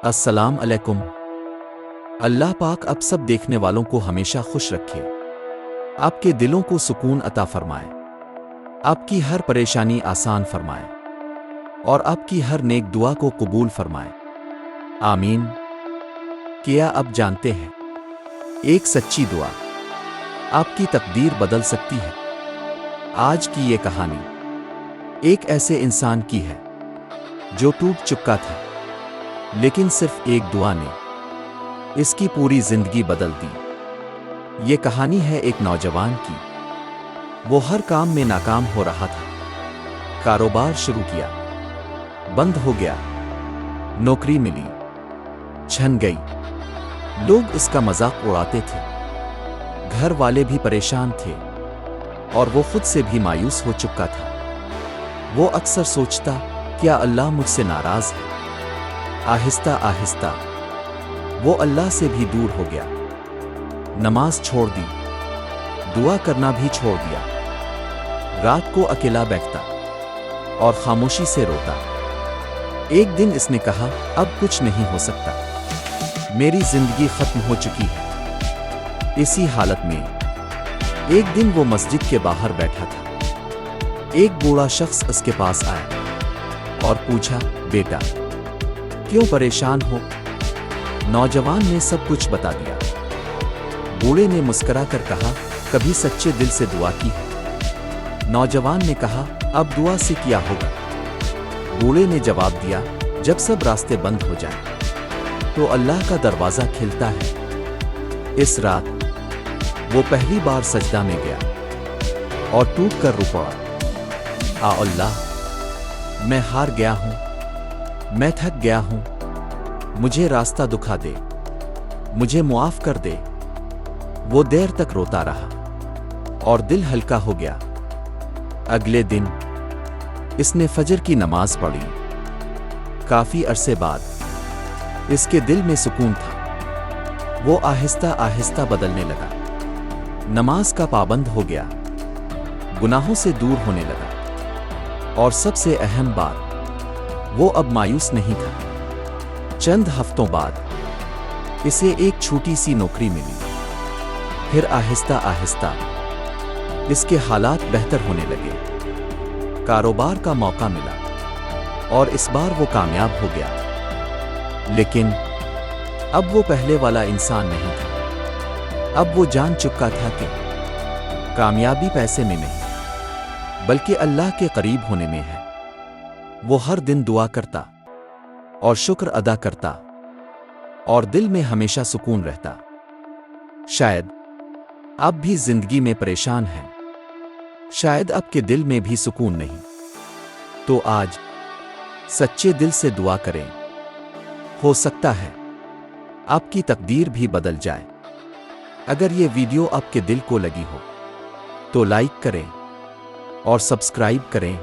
السلام علیکم۔ اللہ پاک اب سب دیکھنے والوں کو ہمیشہ خوش رکھے، آپ کے دلوں کو سکون عطا فرمائے، آپ کی ہر پریشانی آسان فرمائے اور آپ کی ہر نیک دعا کو قبول فرمائے، آمین۔ کیا آپ جانتے ہیں ایک سچی دعا آپ کی تقدیر بدل سکتی ہے؟ آج کی یہ کہانی ایک ایسے انسان کی ہے جو ٹوٹ چکا تھا، لیکن صرف ایک دعا نے اس کی پوری زندگی بدل دی۔ یہ کہانی ہے ایک نوجوان کی۔ وہ ہر کام میں ناکام ہو رہا تھا، کاروبار شروع کیا، بند ہو گیا، نوکری ملی، چھن گئی، لوگ اس کا مذاق اڑاتے تھے، گھر والے بھی پریشان تھے اور وہ خود سے بھی مایوس ہو چکا تھا۔ وہ اکثر سوچتا، کیا اللہ مجھ سے ناراض ہے؟ آہستہ آہستہ وہ اللہ سے بھی دور ہو گیا، نماز چھوڑ دی، دعا کرنا بھی چھوڑ دیا، رات کو اکیلا بیٹھتا اور خاموشی سے روتا۔ ایک دن اس نے کہا، اب کچھ نہیں ہو سکتا، میری زندگی ختم ہو چکی ہے۔ اسی حالت میں ایک دن وہ مسجد کے باہر بیٹھا تھا۔ ایک بوڑھا شخص اس کے پاس آیا اور پوچھا، بیٹا کیوں پریشان ہو؟ نوجوان نے سب کچھ بتا دیا۔ بوڑھے نے مسکرا کر کہا، کبھی سچے دل سے دعا کی ہے؟ نوجوان نے کہا، اب دعا سے کیا ہوگا؟ بوڑھے نے جواب دیا، جب سب راستے بند ہو جائیں تو اللہ کا دروازہ کھلتا ہے۔ اس رات وہ پہلی بار سجدہ میں گیا اور ٹوٹ کر رو پڑا، آ اللہ، میں ہار گیا ہوں، میں تھک گیا ہوں، مجھے راستہ دکھا دے، مجھے معاف کر دے۔ وہ دیر تک روتا رہا اور دل ہلکا ہو گیا۔ اگلے دن اس نے فجر کی نماز پڑھی۔ کافی عرصے بعد اس کے دل میں سکون تھا۔ وہ آہستہ آہستہ بدلنے لگا، نماز کا پابند ہو گیا، گناہوں سے دور ہونے لگا، اور سب سے اہم بات، وہ اب مایوس نہیں تھا۔ چند ہفتوں بعد اسے ایک چھوٹی سی نوکری ملی۔ پھر آہستہ آہستہ اس کے حالات بہتر ہونے لگے، کاروبار کا موقع ملا اور اس بار وہ کامیاب ہو گیا۔ لیکن اب وہ پہلے والا انسان نہیں تھا۔ اب وہ جان چکا تھا کہ کامیابی پیسے میں نہیں، بلکہ اللہ کے قریب ہونے میں ہے۔ وہ ہر دن دعا کرتا اور شکر ادا کرتا اور دل میں ہمیشہ سکون رہتا۔ شاید آپ بھی زندگی میں پریشان ہیں، شاید آپ کے دل میں بھی سکون نہیں، تو آج سچے دل سے دعا کریں، ہو سکتا ہے آپ کی تقدیر بھی بدل جائے۔ اگر یہ ویڈیو آپ کے دل کو لگی ہو تو لائک کریں اور سبسکرائب کریں۔